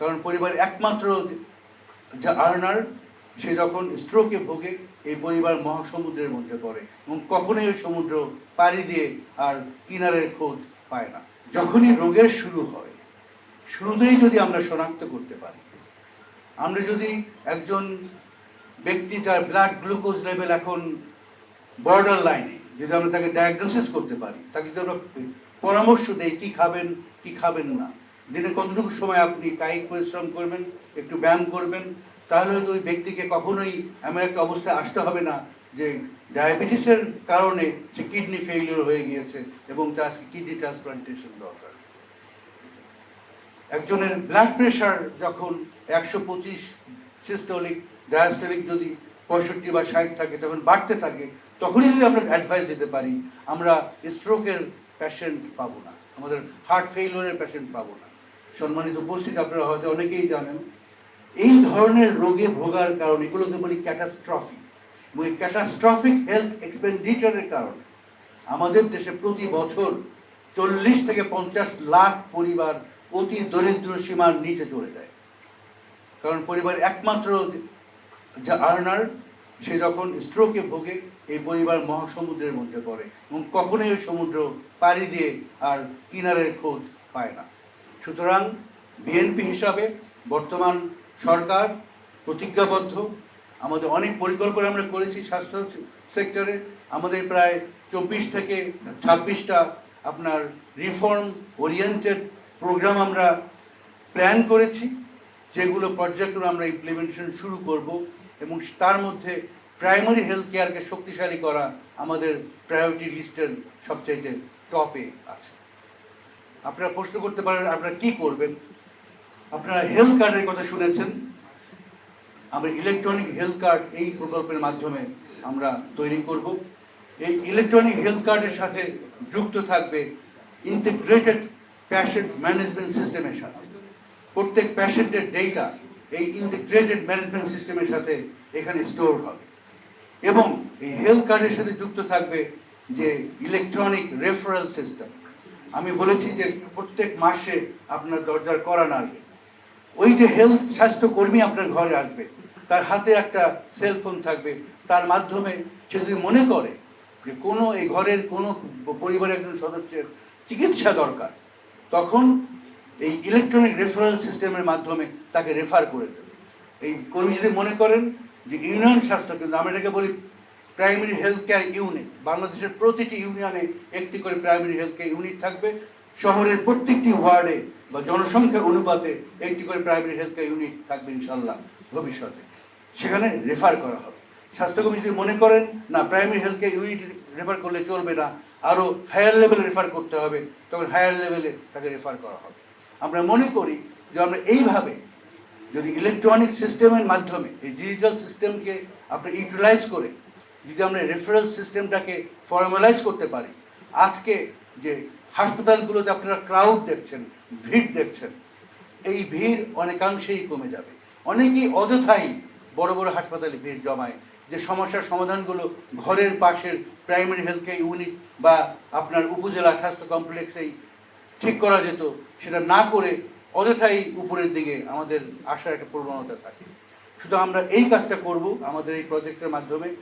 কারণ পরিবারের একমাত্র যে আর্নার সে যখন স্ট্রোকে ভোগে এই পরিবার মহাসমুদ্রের মধ্যে পড়ে এবং কখনোই ওই সমুদ্র পাড়ি দিয়ে আর কিনারের খোঁজ পায় না। যখনই রোগের শুরু হয়, শুরুতেই যদি আমরা শনাক্ত করতে পারি, আমরা যদি একজন ব্যক্তি যার ব্লাড গ্লুকোজ লেভেল এখন বর্ডার লাইনে, যদি আমরা তাকে ডায়াগনোসিস করতে পারি, তাকে যদি আমরা পরামর্শ দেই কী খাবেন কী খাবেন না, দিনে কতটুকু সময় আপনি কায়িক পরিশ্রম করবেন, একটু ব্যায়াম করবেন, তাহলে হয়তো ওই ব্যক্তিকে কখনোই এমন একটা অবস্থায় আসতে হবে না যে ডায়াবেটিসের কারণে সে কিডনি ফেইলিওর হয়ে গিয়েছে এবং তার আজকে কিডনি ট্রান্সপ্লান্টেশন দরকার। একজনের ব্লাড প্রেশার যখন 125 সিস্টোলিক ডায়াস্টোলিক যদি 65 বা 60 থাকে, তখন বাড়তে থাকে, তখনই যদি আমরা অ্যাডভাইস দিতে পারি, আমরা স্ট্রোকের পেশেন্ট পাবো না, আমাদের হার্ট ফেইলিওরের পেশেন্ট পাবো না। সম্মানিত উপস্থিত, আপনারা হয়তো অনেকেই জানেন এই ধরনের রোগে ভোগার কারণে এগুলোকে বলি ক্যাটাস্ট্রফি, এবং এই ক্যাটাস্ট্রফিক হেলথ এক্সপেন্ডিচারের কারণে আমাদের দেশে প্রতি বছর 40 থেকে 50 লাখ পরিবার অতি দরিদ্র সীমার নিচে চলে যায়। কারণ পরিবারের একমাত্র যে আর্নার সে যখন স্ট্রোকে ভোগে এই পরিবার মহাসমুদ্রের মধ্যে পড়ে এবং কখনোই ওই সমুদ্র পাড়ি দিয়ে আর কিনারের খোঁজ পায় না। সুতরাং বিএনপি হিসাবে বর্তমান সরকার প্রতিজ্ঞাবদ্ধ, আমাদের অনেক পরিকল্পনা আমরা করেছি স্বাস্থ্য সেক্টরে। আমাদের প্রায় 24 থেকে 26টা আপনার রিফর্ম ওরিয়েন্টেড প্রোগ্রাম আমরা প্ল্যান করেছি, যেগুলো পর্যায়ক্রমে আমরা ইমপ্লিমেন্টেশন শুরু করব, এবং তার মধ্যে প্রাইমারি হেলথ কেয়ারকে শক্তিশালী করা আমাদের প্রায়োরিটি লিস্টের সবচাইতে টপে আছে। আপনারা প্রশ্ন করতে পারেন আপনারা কি করবেন। আপনারা হেলথ কার্ডের কথা শুনেছেন, আমরা ইলেকট্রনিক হেলথ কার্ড এই প্রকল্পের মাধ্যমে আমরা তৈরি করব। এই ইলেকট্রনিক হেলথ কার্ডের সাথে যুক্ত থাকবে ইন্টিগ্রেটেড পেশেন্ট ম্যানেজমেন্ট সিস্টেমের সাথে। প্রত্যেক পেশেন্টের ডেটা এই ইন্টিগ্রেটেড ম্যানেজমেন্ট সিস্টেমের সাথে এখানে স্টোর হবে, এবং এই হেলথ কার্ডের সাথে যুক্ত থাকবে যে ইলেকট্রনিক রেফারেল সিস্টেম। আমি বলেছি যে প্রত্যেক মাসে আপনার দরজার কড়া নাড়বে, ওই যে হেলথ স্বাস্থ্যকর্মী আপনার ঘরে আসবে, তার হাতে একটা সেলফোন থাকবে, তার মাধ্যমে সে যদি মনে করে যে কোনো এই ঘরের কোনো পরিবারের একজন সদস্যের চিকিৎসা দরকার, তখন এই ইলেকট্রনিক রেফারেল সিস্টেমের মাধ্যমে তাকে রেফার করে দেবে। এই কর্মী যদি মনে করেন যে ইউনিয়ন স্বাস্থ্য কেন্দ্র, আমরা এটাকে বলি প্রাইমারি হেলথ কেয়ার ইউনিট, বাংলাদেশের প্রতিটি ইউনিয়নে একটি করে প্রাইমারি হেলথ কেয়ার ইউনিট থাকবে, শহরের প্রত্যেকটি ওয়ার্ডে বা জনসংখ্যার অনুপাতে একটি করে প্রাইমারি হেলথ কেয়ার ইউনিট থাকবে ইনশাল্লাহ ভবিষ্যতে। সেখানে রেফার করা হবে। স্বাস্থ্যকর্মী যদি মনে করেন না primary health care unit refer করলে চলবে না, আরও হায়ার লেভেলে রেফার করতে হবে, তখন হায়ার লেভেলে তাকে রেফার করা হবে। আমরা মনে করি যে আমরা এইভাবে যদি ইলেকট্রনিক সিস্টেমের মাধ্যমে এই ডিজিটাল সিস্টেমকে আমরা ইউটিলাইজ করে যদি আমরা রেফারেল সিস্টেমটাকে ফর্মালাইজ করতে পারি, আজকে যে হাসপাতালগুলোতে আপনারা ক্রাউড দেখছেন, ভিড় দেখছেন, এই ভিড় অনেকাংশেই কমে যাবে। অনেকেই অযথাই বড় বড় হাসপাতালে ভিড় জমায়, যে সমস্যার সমাধানগুলো ঘরের পাশের প্রাইমারি হেলথ কেয়ার ইউনিট বা আপনার উপজেলা স্বাস্থ্য কমপ্লেক্সেই ঠিক করা যেত, সেটা না করে অযথাই উপরের দিকে আমাদের আসার একটা প্রবণতা থাকে। শুধু আমরা এই কাজটা করব আমাদের এই প্রজেক্টের মাধ্যমে।